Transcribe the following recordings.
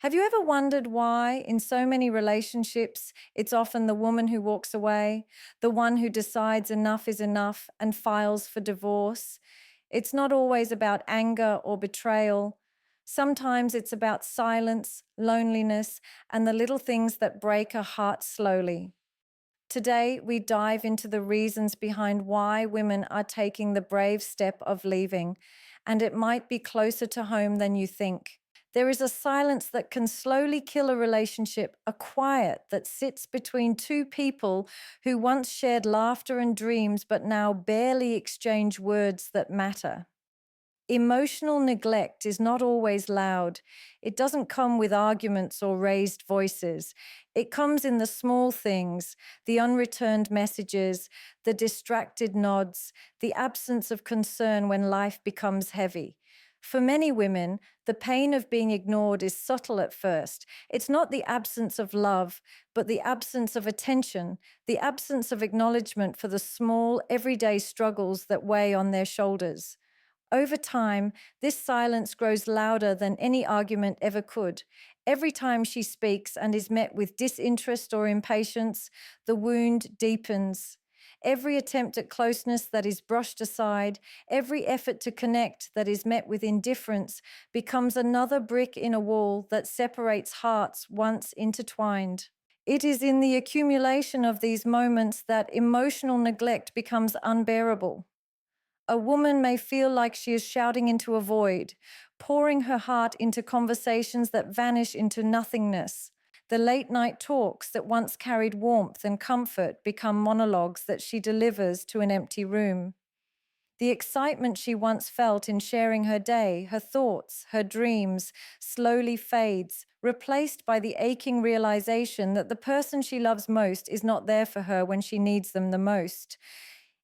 Have you ever wondered why, in so many relationships, it's often the woman who walks away, the one who decides enough is enough and files for divorce? It's not always about anger or betrayal. Sometimes it's about silence, loneliness, and the little things that break a heart slowly. Today, we dive into the reasons behind why women are taking the brave step of leaving, and it might be closer to home than you think. There is a silence that can slowly kill a relationship, a quiet that sits between two people who once shared laughter and dreams but now barely exchange words that matter. Emotional neglect is not always loud. It doesn't come with arguments or raised voices. It comes in the small things, the unreturned messages, the distracted nods, the absence of concern when life becomes heavy. For many women, the pain of being ignored is subtle at first. It's not the absence of love, but the absence of attention, the absence of acknowledgement for the small, everyday struggles that weigh on their shoulders. Over time, this silence grows louder than any argument ever could. Every time she speaks and is met with disinterest or impatience, the wound deepens. Every attempt at closeness that is brushed aside, every effort to connect that is met with indifference, becomes another brick in a wall that separates hearts once intertwined. It is in the accumulation of these moments that emotional neglect becomes unbearable. A woman may feel like she is shouting into a void, pouring her heart into conversations that vanish into nothingness. The late night talks that once carried warmth and comfort become monologues that she delivers to an empty room. The excitement she once felt in sharing her day, her thoughts, her dreams, slowly fades, replaced by the aching realization that the person she loves most is not there for her when she needs them the most.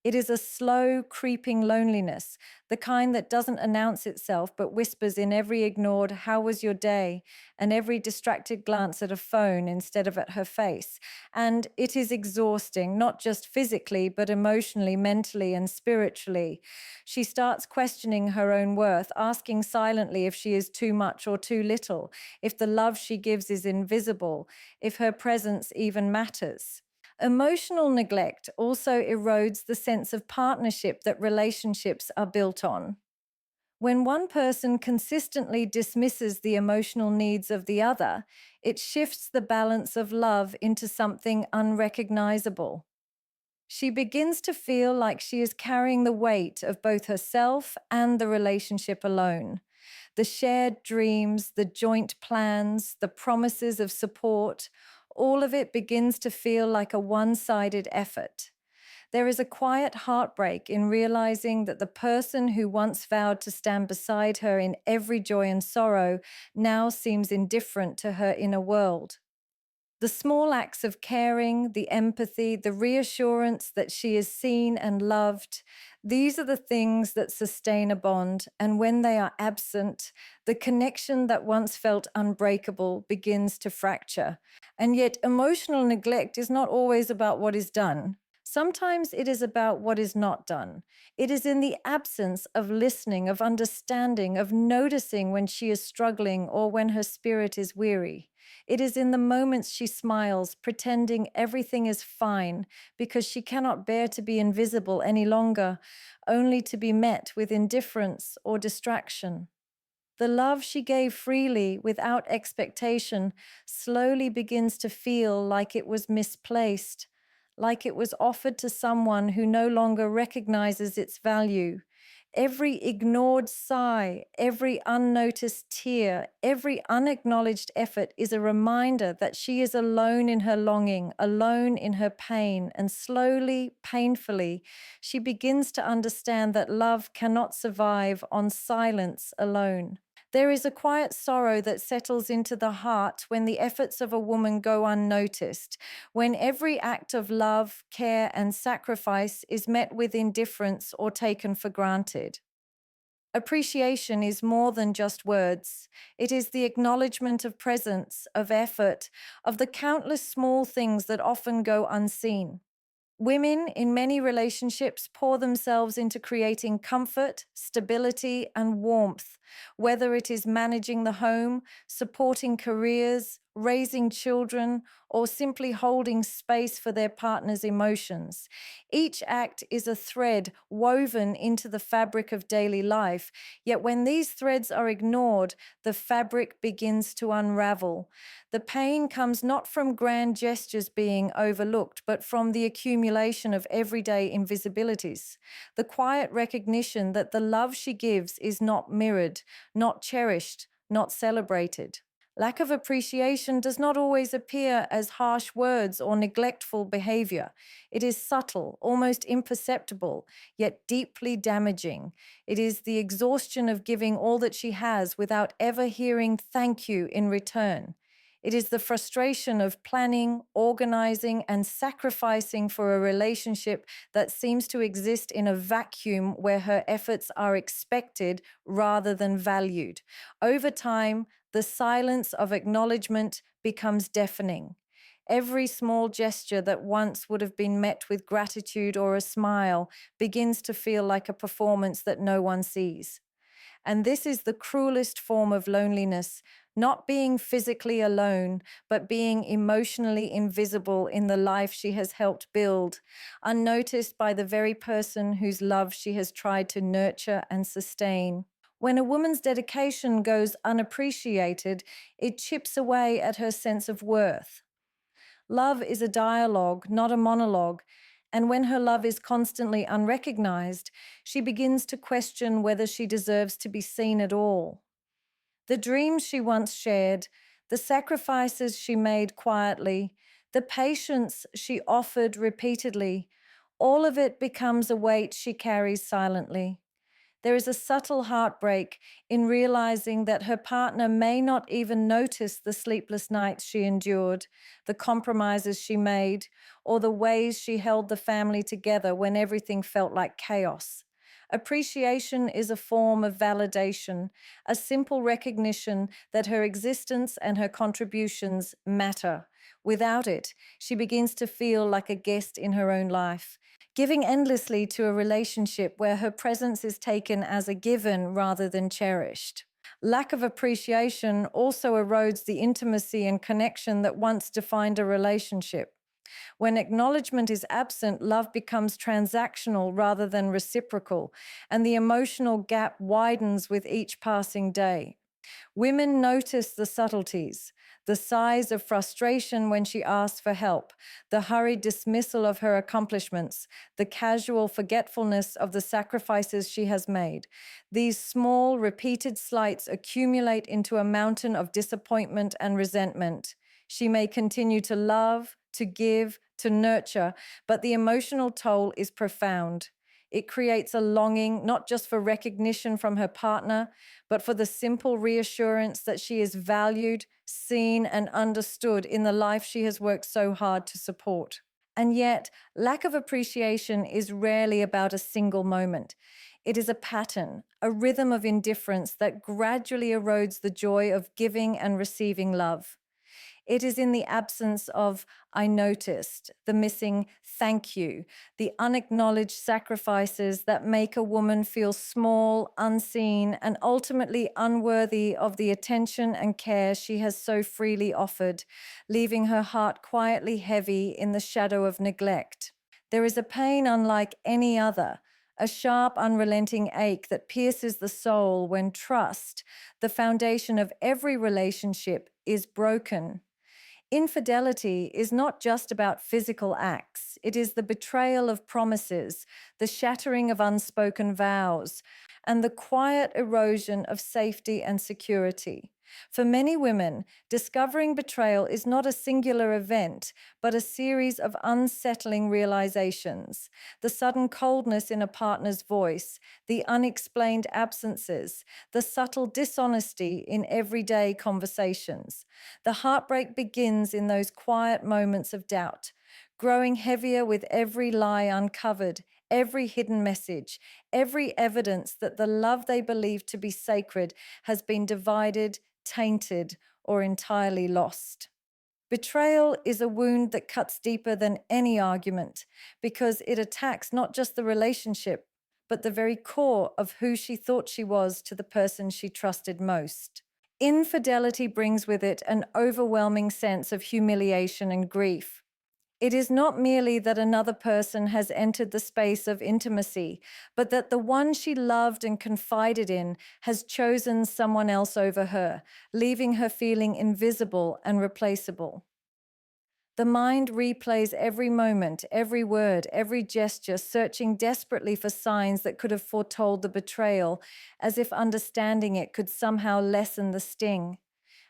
It is a slow, creeping loneliness, the kind that doesn't announce itself but whispers in every ignored "How was your day?" and every distracted glance at a phone instead of at her face. And it is exhausting, not just physically, but emotionally, mentally, and spiritually. She starts questioning her own worth, asking silently if she is too much or too little, if the love she gives is invisible, if her presence even matters. Emotional neglect also erodes the sense of partnership that relationships are built on. When one person consistently dismisses the emotional needs of the other, it shifts the balance of love into something unrecognizable. She begins to feel like she is carrying the weight of both herself and the relationship alone. The shared dreams, the joint plans, the promises of support, all of it begins to feel like a one-sided effort. There is a quiet heartbreak in realizing that the person who once vowed to stand beside her in every joy and sorrow now seems indifferent to her inner world. The small acts of caring, the empathy, the reassurance that she is seen and loved, these are the things that sustain a bond. And when they are absent, the connection that once felt unbreakable begins to fracture. And yet, emotional neglect is not always about what is done. Sometimes it is about what is not done. It is in the absence of listening, of understanding, of noticing when she is struggling or when her spirit is weary. It is in the moments she smiles, pretending everything is fine because she cannot bear to be invisible any longer, only to be met with indifference or distraction. The love she gave freely, without expectation, slowly begins to feel like it was misplaced, like it was offered to someone who no longer recognizes its value. Every ignored sigh, every unnoticed tear, every unacknowledged effort is a reminder that she is alone in her longing, alone in her pain, and slowly, painfully, she begins to understand that love cannot survive on silence alone. There is a quiet sorrow that settles into the heart when the efforts of a woman go unnoticed, when every act of love, care, and sacrifice is met with indifference or taken for granted. Appreciation is more than just words. It is the acknowledgement of presence, of effort, of the countless small things that often go unseen. Women in many relationships pour themselves into creating comfort, stability, and warmth, whether it is managing the home, supporting careers, raising children, or simply holding space for their partner's emotions. Each act is a thread woven into the fabric of daily life, yet when these threads are ignored, the fabric begins to unravel. The pain comes not from grand gestures being overlooked, but from the accumulation of everyday invisibilities. The quiet recognition that the love she gives is not mirrored, not cherished, not celebrated. Lack of appreciation does not always appear as harsh words or neglectful behavior. It is subtle, almost imperceptible, yet deeply damaging. It is the exhaustion of giving all that she has without ever hearing thank you in return. It is the frustration of planning, organizing, and sacrificing for a relationship that seems to exist in a vacuum where her efforts are expected rather than valued. Over time, the silence of acknowledgement becomes deafening. Every small gesture that once would have been met with gratitude or a smile begins to feel like a performance that no one sees. And this is the cruelest form of loneliness, not being physically alone, but being emotionally invisible in the life she has helped build, unnoticed by the very person whose love she has tried to nurture and sustain. When a woman's dedication goes unappreciated, it chips away at her sense of worth. Love is a dialogue, not a monologue. And when her love is constantly unrecognized, she begins to question whether she deserves to be seen at all. The dreams she once shared, the sacrifices she made quietly, the patience she offered repeatedly, all of it becomes a weight she carries silently. There is a subtle heartbreak in realizing that her partner may not even notice the sleepless nights she endured, the compromises she made, or the ways she held the family together when everything felt like chaos. Appreciation is a form of validation, a simple recognition that her existence and her contributions matter. Without it, she begins to feel like a guest in her own life, giving endlessly to a relationship where her presence is taken as a given rather than cherished. Lack of appreciation also erodes the intimacy and connection that once defined a relationship. When acknowledgement is absent, love becomes transactional rather than reciprocal, and the emotional gap widens with each passing day. Women notice the subtleties, the sighs of frustration when she asks for help, the hurried dismissal of her accomplishments, the casual forgetfulness of the sacrifices she has made. These small, repeated slights accumulate into a mountain of disappointment and resentment. She may continue to love, to give, to nurture, but the emotional toll is profound. It creates a longing not just for recognition from her partner, but for the simple reassurance that she is valued, seen, and understood in the life she has worked so hard to support. And yet, lack of appreciation is rarely about a single moment. It is a pattern, a rhythm of indifference that gradually erodes the joy of giving and receiving love. It is in the absence of "I noticed," the missing "thank you," the unacknowledged sacrifices that make a woman feel small, unseen, and ultimately unworthy of the attention and care she has so freely offered, leaving her heart quietly heavy in the shadow of neglect. There is a pain unlike any other, a sharp, unrelenting ache that pierces the soul when trust, the foundation of every relationship, is broken. Infidelity is not just about physical acts. It is the betrayal of promises, the shattering of unspoken vows, and the quiet erosion of safety and security. For many women, discovering betrayal is not a singular event, but a series of unsettling realizations. The sudden coldness in a partner's voice, the unexplained absences, the subtle dishonesty in everyday conversations. The heartbreak begins in those quiet moments of doubt, growing heavier with every lie uncovered, every hidden message, every evidence that the love they believed to be sacred has been divided, tainted, or entirely lost. Betrayal is a wound that cuts deeper than any argument because it attacks not just the relationship, but the very core of who she thought she was to the person she trusted most. Infidelity brings with it an overwhelming sense of humiliation and grief. It is not merely that another person has entered the space of intimacy, but that the one she loved and confided in has chosen someone else over her, leaving her feeling invisible and replaceable. The mind replays every moment, every word, every gesture, searching desperately for signs that could have foretold the betrayal, as if understanding it could somehow lessen the sting.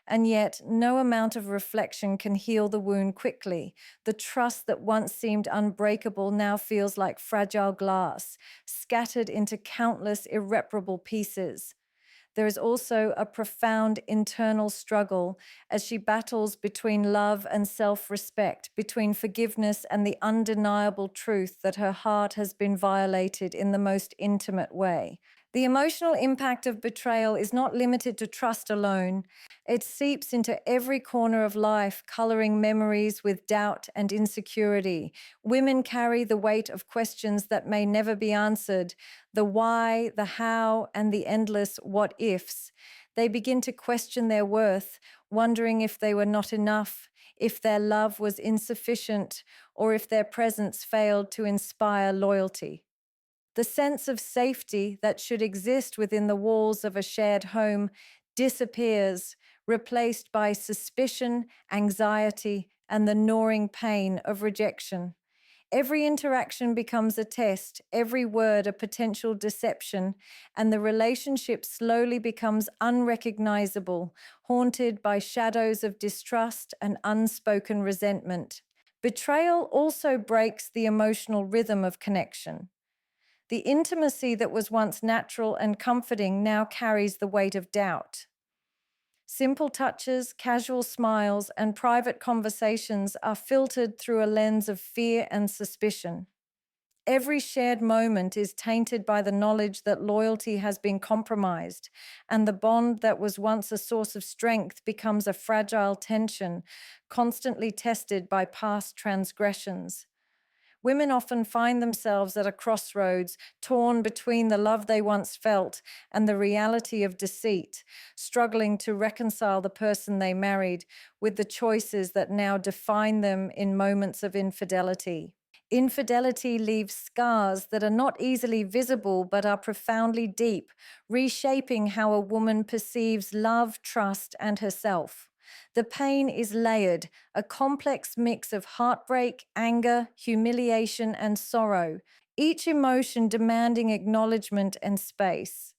And yet, no amount of reflection can heal the wound quickly. The trust that once seemed unbreakable now feels like fragile glass, scattered into countless irreparable pieces. There is also a profound internal struggle as she battles between love and self-respect, between forgiveness and the undeniable truth that her heart has been violated in the most intimate way. The emotional impact of betrayal is not limited to trust alone. It seeps into every corner of life, coloring memories with doubt and insecurity. Women carry the weight of questions that may never be answered, the why, the how, and the endless what ifs. They begin to question their worth, wondering if they were not enough, if their love was insufficient, or if their presence failed to inspire loyalty. The sense of safety that should exist within the walls of a shared home disappears, replaced by suspicion, anxiety, and the gnawing pain of rejection. Every interaction becomes a test, every word a potential deception, and the relationship slowly becomes unrecognizable, haunted by shadows of distrust and unspoken resentment. Betrayal also breaks the emotional rhythm of connection. The intimacy that was once natural and comforting now carries the weight of doubt. Simple touches, casual smiles, and private conversations are filtered through a lens of fear and suspicion. Every shared moment is tainted by the knowledge that loyalty has been compromised, and the bond that was once a source of strength becomes a fragile tension, constantly tested by past transgressions. Women often find themselves at a crossroads, torn between the love they once felt and the reality of deceit, struggling to reconcile the person they married with the choices that now define them in moments of infidelity. Infidelity leaves scars that are not easily visible but are profoundly deep, reshaping how a woman perceives love, trust, and herself. The pain is layered, a complex mix of heartbreak, anger, humiliation, and sorrow, each emotion demanding acknowledgement and space.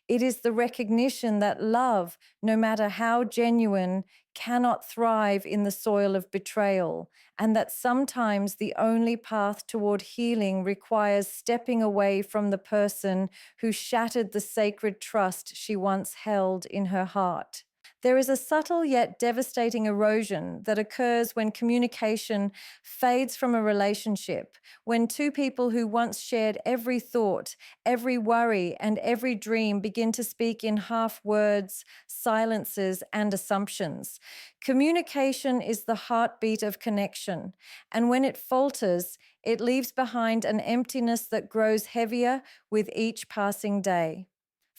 It is the recognition that love, no matter how genuine, cannot thrive in the soil of betrayal, and that sometimes the only path toward healing requires stepping away from the person who shattered the sacred trust she once held in her heart. There is a subtle yet devastating erosion that occurs when communication fades from a relationship, when two people who once shared every thought, every worry, and every dream begin to speak in half words, silences, and assumptions. Communication is the heartbeat of connection, and when it falters, it leaves behind an emptiness that grows heavier with each passing day.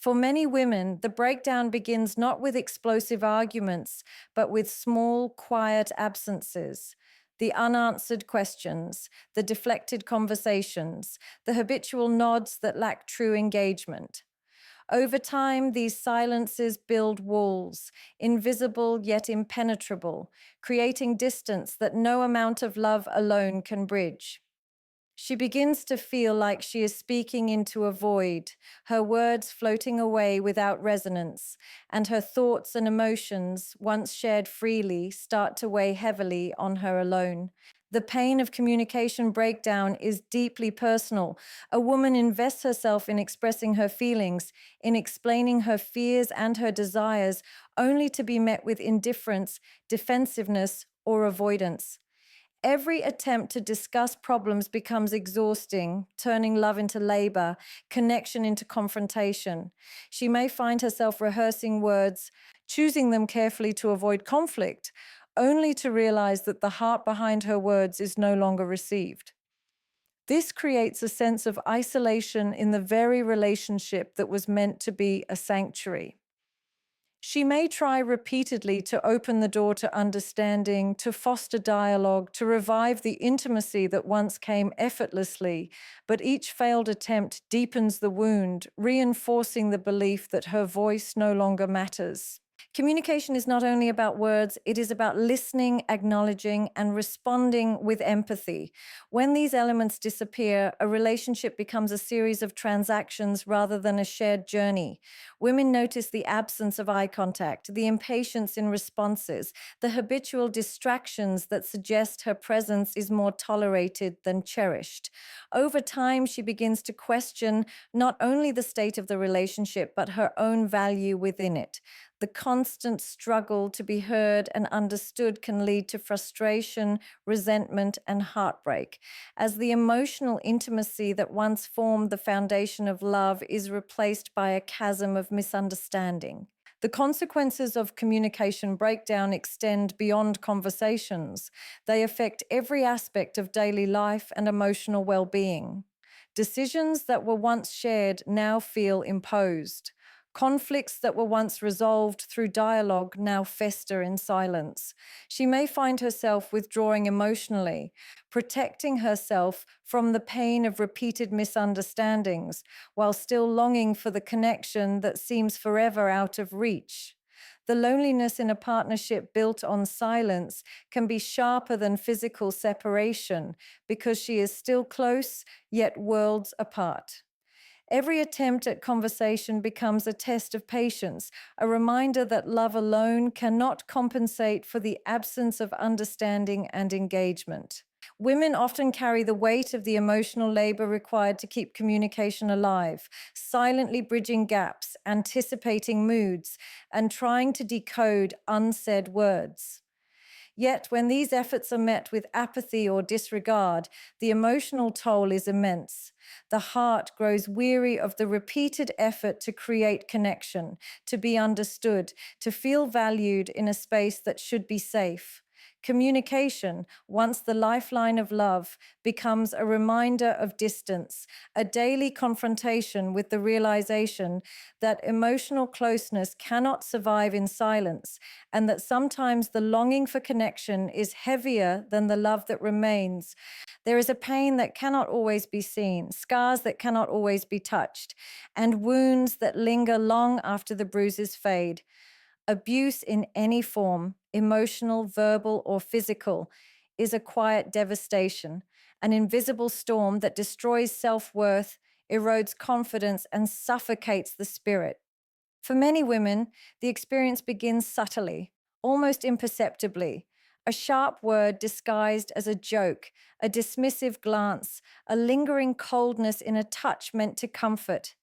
For many women, the breakdown begins not with explosive arguments, but with small, quiet absences. The unanswered questions, the deflected conversations, the habitual nods that lack true engagement. Over time, these silences build walls, invisible yet impenetrable, creating distance that no amount of love alone can bridge. She begins to feel like she is speaking into a void, her words floating away without resonance, and her thoughts and emotions, once shared freely, start to weigh heavily on her alone. The pain of communication breakdown is deeply personal. A woman invests herself in expressing her feelings, in explaining her fears and her desires, only to be met with indifference, defensiveness, or avoidance. Every attempt to discuss problems becomes exhausting, turning love into labor, connection into confrontation. She may find herself rehearsing words, choosing them carefully to avoid conflict, only to realize that the heart behind her words is no longer received. This creates a sense of isolation in the very relationship that was meant to be a sanctuary. She may try repeatedly to open the door to understanding, to foster dialogue, to revive the intimacy that once came effortlessly, but each failed attempt deepens the wound, reinforcing the belief that her voice no longer matters. Communication is not only about words, it is about listening, acknowledging, and responding with empathy. When these elements disappear, a relationship becomes a series of transactions rather than a shared journey. Women notice the absence of eye contact, the impatience in responses, the habitual distractions that suggest her presence is more tolerated than cherished. Over time, she begins to question not only the state of the relationship, but her own value within it. The constant struggle to be heard and understood can lead to frustration, resentment, and heartbreak, as the emotional intimacy that once formed the foundation of love is replaced by a chasm of misunderstanding. The consequences of communication breakdown extend beyond conversations. They affect every aspect of daily life and emotional well-being. Decisions that were once shared now feel imposed. Conflicts that were once resolved through dialogue now fester in silence. She may find herself withdrawing emotionally, protecting herself from the pain of repeated misunderstandings, while still longing for the connection that seems forever out of reach. The loneliness in a partnership built on silence can be sharper than physical separation because she is still close, yet worlds apart. Every attempt at conversation becomes a test of patience, a reminder that love alone cannot compensate for the absence of understanding and engagement. Women often carry the weight of the emotional labor required to keep communication alive, silently bridging gaps, anticipating moods, and trying to decode unsaid words. Yet, when these efforts are met with apathy or disregard, the emotional toll is immense. The heart grows weary of the repeated effort to create connection, to be understood, to feel valued in a space that should be safe. Communication, once the lifeline of love, becomes a reminder of distance, a daily confrontation with the realization that emotional closeness cannot survive in silence, and that sometimes the longing for connection is heavier than the love that remains. There is a pain that cannot always be seen, scars that cannot always be touched, and wounds that linger long after the bruises fade. Abuse in any form, emotional, verbal, or physical, is a quiet devastation, an invisible storm that destroys self-worth, erodes confidence, and suffocates the spirit. For many women, the experience begins subtly, almost imperceptibly. A sharp word disguised as a joke, a dismissive glance, a lingering coldness in a touch meant to comfort.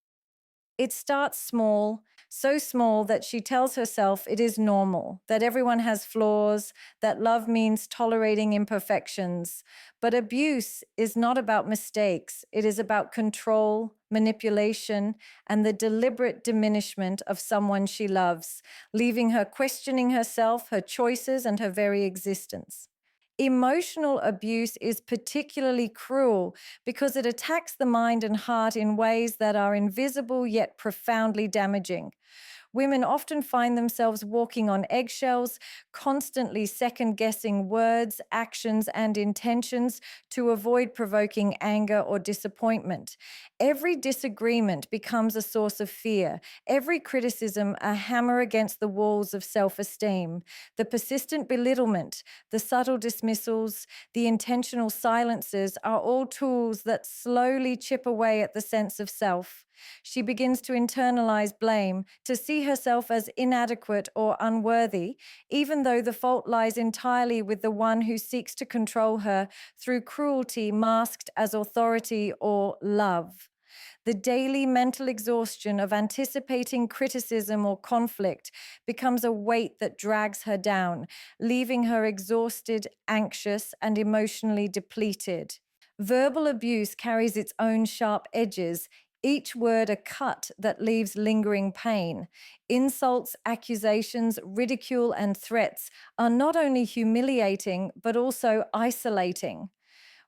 It starts small, so small that she tells herself it is normal, that everyone has flaws, that love means tolerating imperfections. But abuse is not about mistakes. It is about control, manipulation, and the deliberate diminishment of someone she loves, leaving her questioning herself, her choices, and her very existence. Emotional abuse is particularly cruel because it attacks the mind and heart in ways that are invisible yet profoundly damaging. Women often find themselves walking on eggshells, constantly second-guessing words, actions, and intentions to avoid provoking anger or disappointment. Every disagreement becomes a source of fear, every criticism a hammer against the walls of self-esteem. The persistent belittlement, the subtle dismissals, the intentional silences are all tools that slowly chip away at the sense of self. She begins to internalize blame, to see herself as inadequate or unworthy, even though the fault lies entirely with the one who seeks to control her through cruelty masked as authority or love. The daily mental exhaustion of anticipating criticism or conflict becomes a weight that drags her down, leaving her exhausted, anxious, and emotionally depleted. Verbal abuse carries its own sharp edges. each word a cut that leaves lingering pain. Insults, accusations, ridicule, and threats are not only humiliating, but also isolating.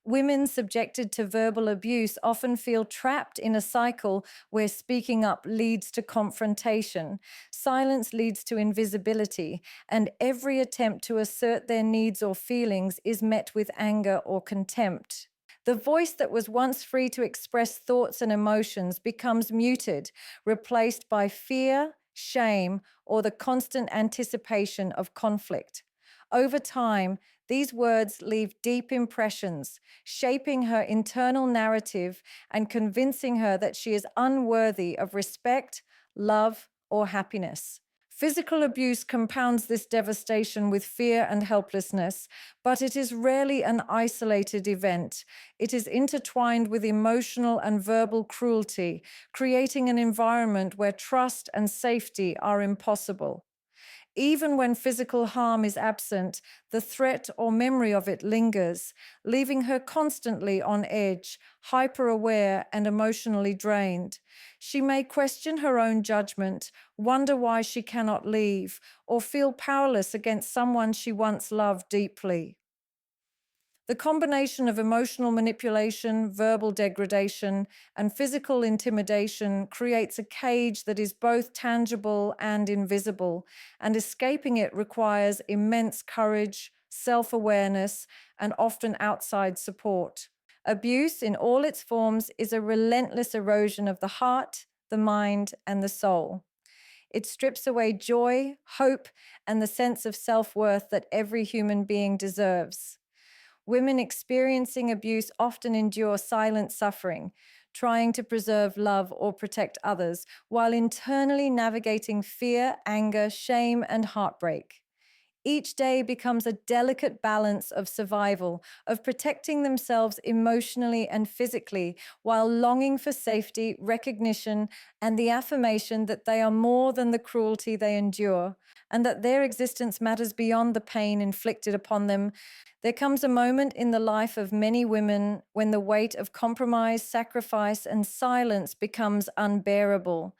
Women subjected to verbal abuse often feel trapped in a cycle where speaking up leads to confrontation, silence leads to invisibility, and every attempt to assert their needs or feelings is met with anger or contempt. The voice that was once free to express thoughts and emotions becomes muted, replaced by fear, shame, or the constant anticipation of conflict. Over time, these words leave deep impressions, shaping her internal narrative and convincing her that she is unworthy of respect, love, or happiness. Physical abuse compounds this devastation with fear and helplessness, but it is rarely an isolated event. It is intertwined with emotional and verbal cruelty, creating an environment where trust and safety are impossible. Even when physical harm is absent, the threat or memory of it lingers, leaving her constantly on edge, hyper-aware and emotionally drained. She may question her own judgment, wonder why she cannot leave, or feel powerless against someone she once loved deeply. The combination of emotional manipulation, verbal degradation, and physical intimidation creates a cage that is both tangible and invisible, and escaping it requires immense courage, self-awareness, and often outside support. Abuse in all its forms is a relentless erosion of the heart, the mind, and the soul. It strips away joy, hope, and the sense of self-worth that every human being deserves. Women experiencing abuse often endure silent suffering, trying to preserve love or protect others, while internally navigating fear, anger, shame, and heartbreak. Each day becomes a delicate balance of survival, of protecting themselves emotionally and physically, while longing for safety, recognition, and the affirmation that they are more than the cruelty they endure, and that their existence matters beyond the pain inflicted upon them. There comes a moment in the life of many women when the weight of compromise, sacrifice, and silence becomes unbearable,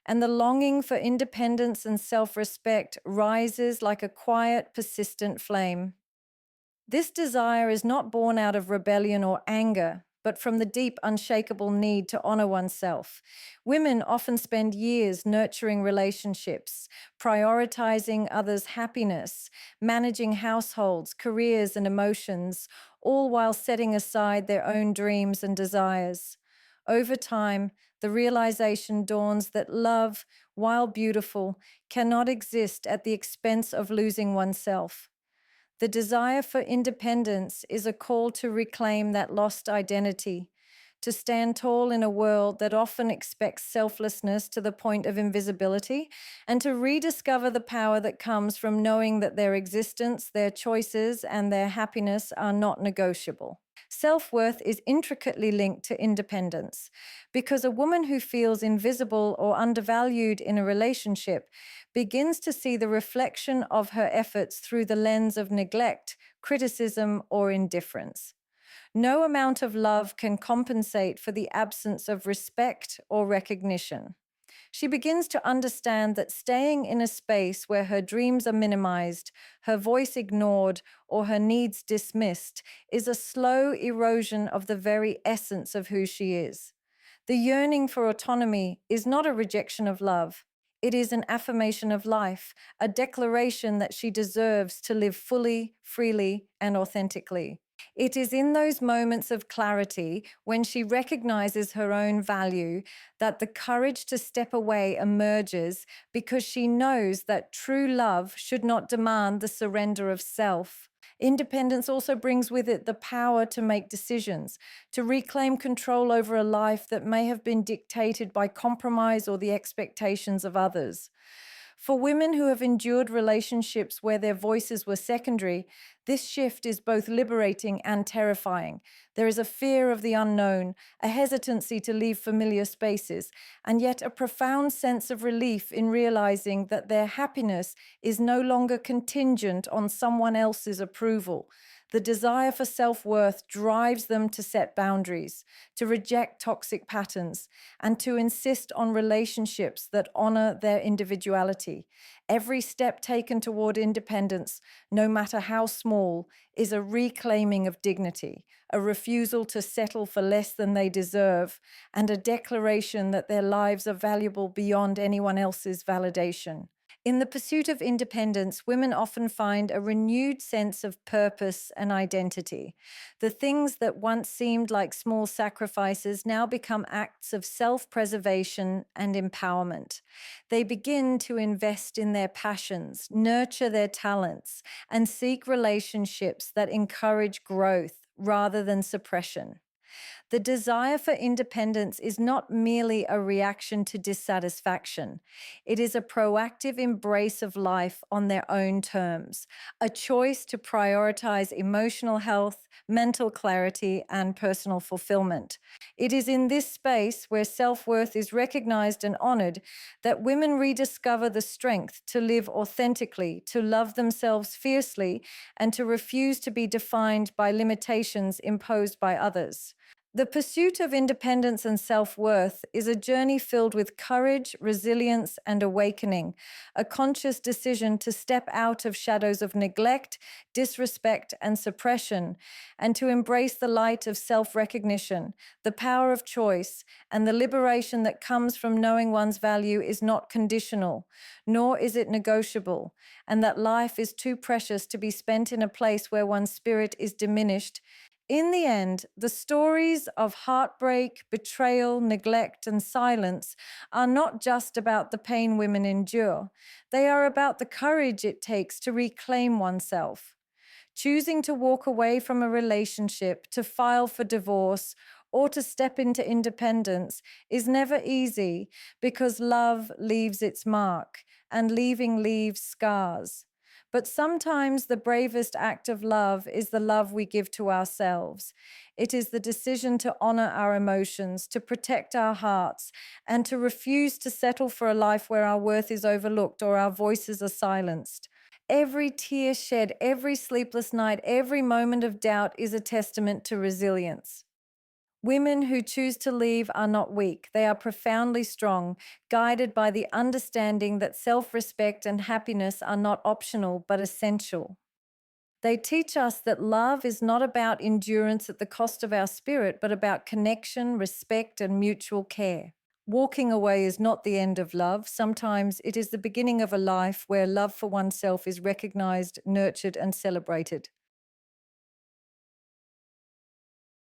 and the longing for independence and self-respect rises like a quiet, persistent flame. This desire is not born out of rebellion or anger, but from the deep, unshakable need to honor oneself. Women often spend years nurturing relationships, prioritizing others' happiness, managing households, careers, and emotions, all while setting aside their own dreams and desires. Over time, the realization dawns that love, while beautiful, cannot exist at the expense of losing oneself. The desire for independence is a call to reclaim that lost identity, to stand tall in a world that often expects selflessness to the point of invisibility, and to rediscover the power that comes from knowing that their existence, their choices, and their happiness are not negotiable. Self-worth is intricately linked to independence, because a woman who feels invisible or undervalued in a relationship begins to see the reflection of her efforts through the lens of neglect, criticism, or indifference. No amount of love can compensate for the absence of respect or recognition. She begins to understand that staying in a space where her dreams are minimized, her voice ignored, or her needs dismissed is a slow erosion of the very essence of who she is. The yearning for autonomy is not a rejection of love. It is an affirmation of life, a declaration that she deserves to live fully, freely, and authentically. It is in those moments of clarity, when she recognizes her own value, that the courage to step away emerges, because she knows that true love should not demand the surrender of self. Independence also brings with it the power to make decisions, to reclaim control over a life that may have been dictated by compromise or the expectations of others. For women who have endured relationships where their voices were secondary, this shift is both liberating and terrifying. There is a fear of the unknown, a hesitancy to leave familiar spaces, and yet a profound sense of relief in realizing that their happiness is no longer contingent on someone else's approval. The desire for self-worth drives them to set boundaries, to reject toxic patterns, and to insist on relationships that honor their individuality. Every step taken toward independence, no matter how small, is a reclaiming of dignity, a refusal to settle for less than they deserve, and a declaration that their lives are valuable beyond anyone else's validation. In the pursuit of independence, women often find a renewed sense of purpose and identity. The things that once seemed like small sacrifices now become acts of self-preservation and empowerment. They begin to invest in their passions, nurture their talents, and seek relationships that encourage growth rather than suppression. The desire for independence is not merely a reaction to dissatisfaction. It is a proactive embrace of life on their own terms, a choice to prioritize emotional health, mental clarity, and personal fulfillment. It is in this space where self-worth is recognized and honored that women rediscover the strength to live authentically, to love themselves fiercely, and to refuse to be defined by limitations imposed by others. The pursuit of independence and self-worth is a journey filled with courage, resilience, and awakening, a conscious decision to step out of shadows of neglect, disrespect, and suppression, and to embrace the light of self-recognition, the power of choice, and the liberation that comes from knowing one's value is not conditional, nor is it negotiable, and that life is too precious to be spent in a place where one's spirit is diminished. In the end, the stories of heartbreak, betrayal, neglect, and silence are not just about the pain women endure. They are about the courage it takes to reclaim oneself. Choosing to walk away from a relationship, to file for divorce, or to step into independence is never easy because love leaves its mark, and leaving leaves scars. But sometimes the bravest act of love is the love we give to ourselves. It is the decision to honor our emotions, to protect our hearts, and to refuse to settle for a life where our worth is overlooked or our voices are silenced. Every tear shed, every sleepless night, every moment of doubt is a testament to resilience. Women who choose to leave are not weak. They are profoundly strong, guided by the understanding that self-respect and happiness are not optional but essential. They teach us that love is not about endurance at the cost of our spirit, but about connection, respect, and mutual care. Walking away is not the end of love. Sometimes it is the beginning of a life where love for oneself is recognized, nurtured, and celebrated.